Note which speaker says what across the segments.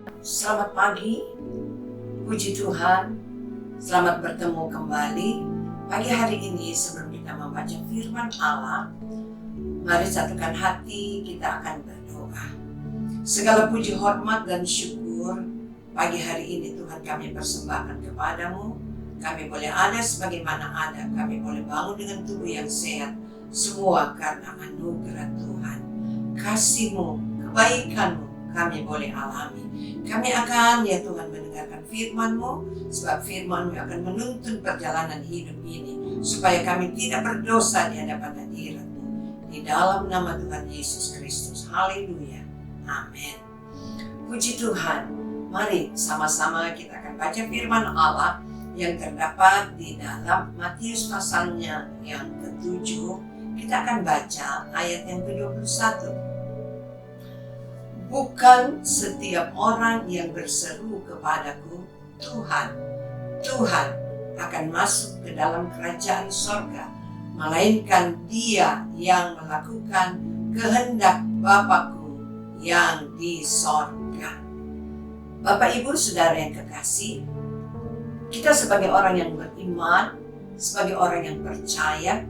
Speaker 1: Selamat pagi, puji Tuhan. Selamat bertemu kembali. Pagi hari ini sebelum kita membaca firman Allah, mari satukan hati, kita akan berdoa. Segala puji, hormat, dan syukur pagi hari ini Tuhan kami persembahkan kepadamu. Kami boleh ada sebagaimana ada, kami boleh bangun dengan tubuh yang sehat, semua karena anugerah Tuhan. Kasih-Mu, kebaikan-Mu kami boleh alami. Kami akan ya Tuhan mendengarkan firman-Mu, sebab firman-Mu akan menuntun perjalanan hidup ini, supaya kami tidak berdosa di hadapan hadirat-Mu. Di dalam nama Tuhan Yesus Kristus. Haleluya. Amin. Puji Tuhan. Mari sama-sama kita akan baca firman Allah yang terdapat di dalam Matius pasalnya yang ke-7. Kita akan baca ayat yang ke-21. Bukan setiap orang yang berseru kepadaku, Tuhan, Tuhan, akan masuk ke dalam kerajaan sorga, melainkan dia yang melakukan kehendak Bapa-Ku yang di sorga. Bapak, Ibu, Saudara yang kekasih, kita sebagai orang yang beriman, sebagai orang yang percaya,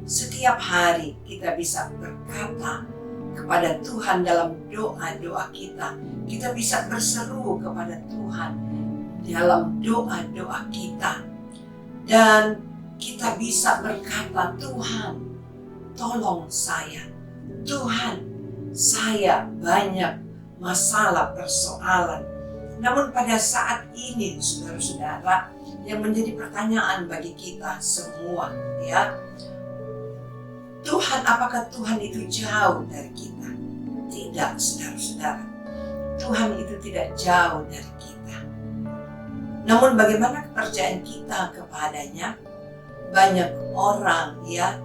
Speaker 1: setiap hari kita bisa berkata kepada Tuhan dalam doa-doa kita. Kita bisa berseru kepada Tuhan dalam doa-doa kita. Dan kita bisa berkata, Tuhan, tolong saya. Tuhan, saya banyak masalah, persoalan. Namun pada saat ini, saudara-saudara, yang menjadi pertanyaan bagi kita semua, ya, Tuhan, apakah Tuhan itu jauh dari kita? Tidak, saudara-saudara. Tuhan itu tidak jauh dari kita. Namun bagaimana kepercayaan kita kepadanya? Banyak orang ya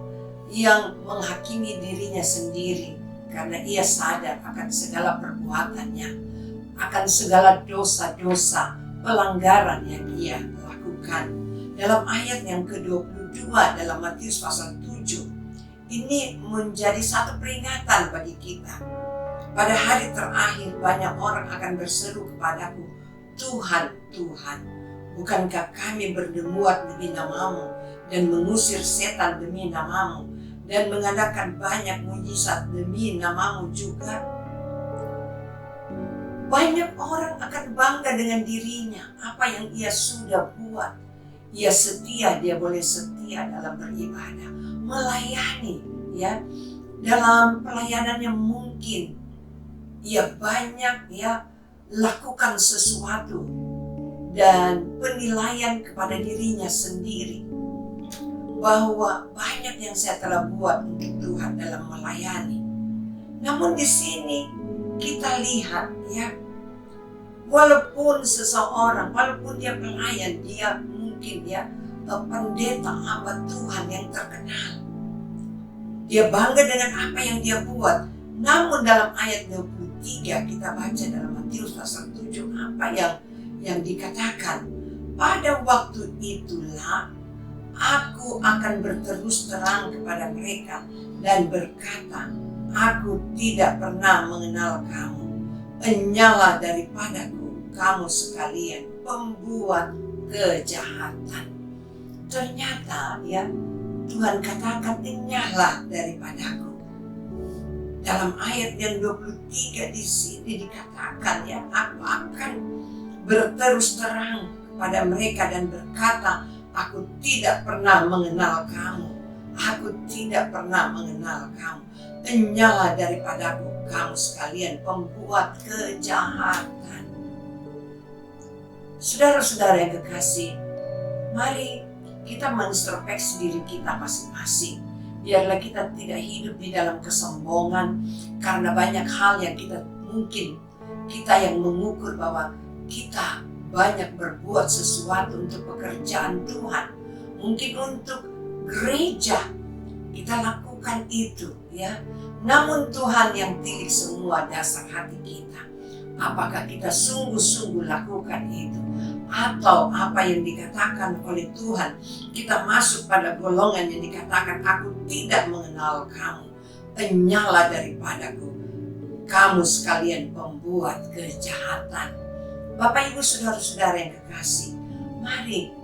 Speaker 1: yang menghakimi dirinya sendiri karena ia sadar akan segala perbuatannya, akan segala dosa-dosa, pelanggaran yang ia lakukan. Dalam ayat yang ke-22 dalam Matius pasal 7, ini menjadi satu peringatan bagi kita. Pada hari terakhir banyak orang akan berseru kepadaku, Tuhan, Tuhan, bukankah kami berdebuat demi nama-Mu dan mengusir setan demi nama-Mu dan mengadakan banyak mujizat demi nama-Mu juga? Banyak orang akan bangga dengan dirinya, apa yang ia sudah buat. Ia setia, dia boleh setia dalam beribadah, melayani, ya, dalam pelayanannya mungkin ia banyak ya lakukan sesuatu dan penilaian kepada dirinya sendiri bahwa banyak yang saya telah buat untuk Tuhan dalam melayani. Namun di sini kita lihat ya, walaupun seseorang, walaupun dia pelayan, dia mungkin ya pendeta hamba Tuhan yang terkenal, dia bangga dengan apa yang dia buat. Namun dalam ayat 23 kita baca dalam Matius pasal 7 apa yang dikatakan, pada waktu itulah aku akan berterus terang kepada mereka dan berkata, aku tidak pernah mengenal kamu. Enyala daripadaku kamu sekalian pembuat kejahatan. Ternyata ya Tuhan katakan, enyala daripadaku. Dalam ayat yang 23 di sini dikatakan ya, aku akan berterus terang kepada mereka dan berkata, aku tidak pernah mengenal kamu. Aku tidak pernah mengenal kamu. Enyala daripadaku kamu sekalian pembuat kejahatan. Saudara-saudara yang kekasih, mari kita mengintrospeksi diri kita masing-masing. Biarlah kita tidak hidup di dalam kesombongan karena banyak hal yang kita yang mengukur bahwa kita banyak berbuat sesuatu untuk pekerjaan Tuhan. Mungkin untuk gereja kita lakukan itu ya. Namun Tuhan yang tilik semua dasar hati kita. Apakah kita sungguh-sungguh lakukan itu? Atau apa yang dikatakan oleh Tuhan, kita masuk pada golongan yang dikatakan, aku tidak mengenal kamu. Enyala daripadaku kamu sekalian pembuat kejahatan. Bapak Ibu saudara-saudara yang kekasih, mari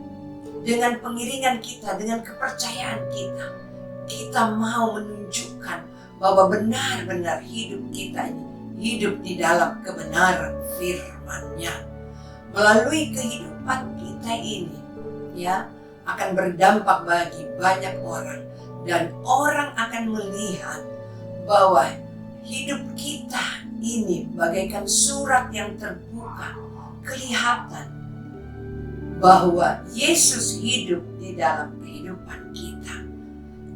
Speaker 1: dengan pengiringan kita, dengan kepercayaan kita, kita mau menunjukkan bahwa benar-benar hidup kita ini hidup di dalam kebenaran firman-Nya. Melalui kehidupan kita ini ya akan berdampak bagi banyak orang, dan orang akan melihat bahwa hidup kita ini bagaikan surat yang terbuka, kelihatan bahwa Yesus hidup di dalam kehidupan kita.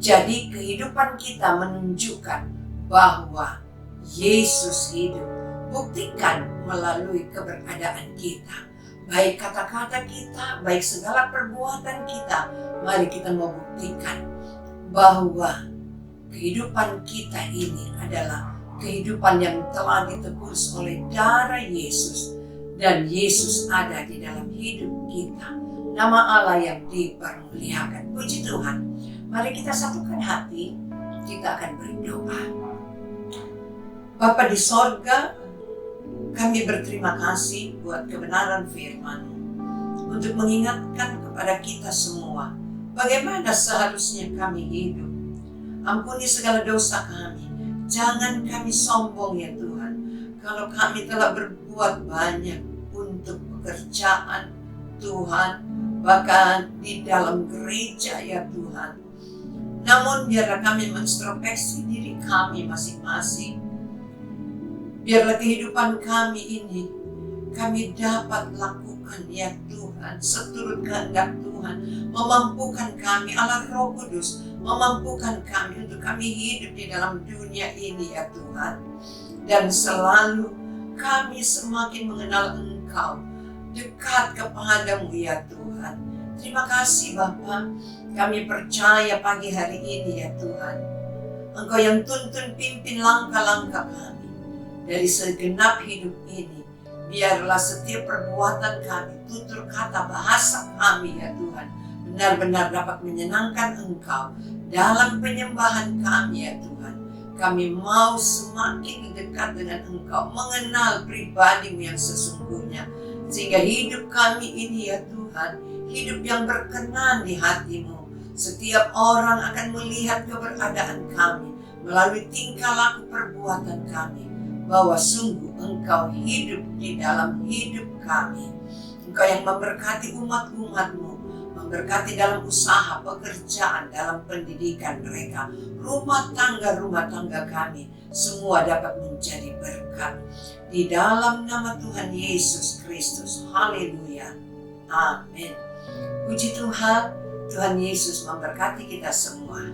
Speaker 1: Jadi kehidupan kita menunjukkan bahwa Yesus hidup. Buktikan melalui keberadaan kita, baik kata-kata kita, baik segala perbuatan kita. Mari kita membuktikan bahwa kehidupan kita ini adalah kehidupan yang telah ditebus oleh darah Yesus, dan Yesus ada di dalam hidup kita. Nama Allah yang dipermuliakan. Puji Tuhan. Mari kita satukan hati, kita akan berdoa. Bapa di sorga, kami berterima kasih buat kebenaran firman-Mu untuk mengingatkan kepada kita semua bagaimana seharusnya kami hidup. Ampuni segala dosa kami. Jangan kami sombong ya Tuhan. Kalau kami telah berbuat banyak untuk pekerjaan Tuhan, bahkan di dalam gereja ya Tuhan. Namun biarlah kami mengintrospeksi diri kami masing-masing. Biarlah kehidupan kami ini kami dapat lakukan ya Tuhan seturut kehendak Tuhan. Memampukan kami, Allah Roh Kudus memampukan kami untuk kami hidup di dalam dunia ini ya Tuhan. Dan selalu kami semakin mengenal Engkau, dekat kepadamu ya Tuhan. Terima kasih Bapa. Kami percaya pagi hari ini ya Tuhan, Engkau yang tuntun pimpin langkah-langkah kami dari segenap hidup ini. Biarlah setiap perbuatan kami, tutur kata, bahasa kami ya Tuhan, benar-benar dapat menyenangkan Engkau dalam penyembahan kami ya Tuhan. Kami mau semakin dekat dengan Engkau, mengenal pribadi-Mu yang sesungguhnya, sehingga hidup kami ini ya Tuhan, hidup yang berkenan di hati-Mu. Setiap orang akan melihat keberadaan kami melalui tingkah laku perbuatan kami, bahwa sungguh Engkau hidup di dalam hidup kami. Engkau yang memberkati umat-umat-Mu, memberkati dalam usaha, pekerjaan, dalam pendidikan mereka, rumah tangga kami, semua dapat menjadi berkat. Di dalam nama Tuhan Yesus Kristus. Haleluya. Amin. Puji Tuhan, Tuhan Yesus memberkati kita semua.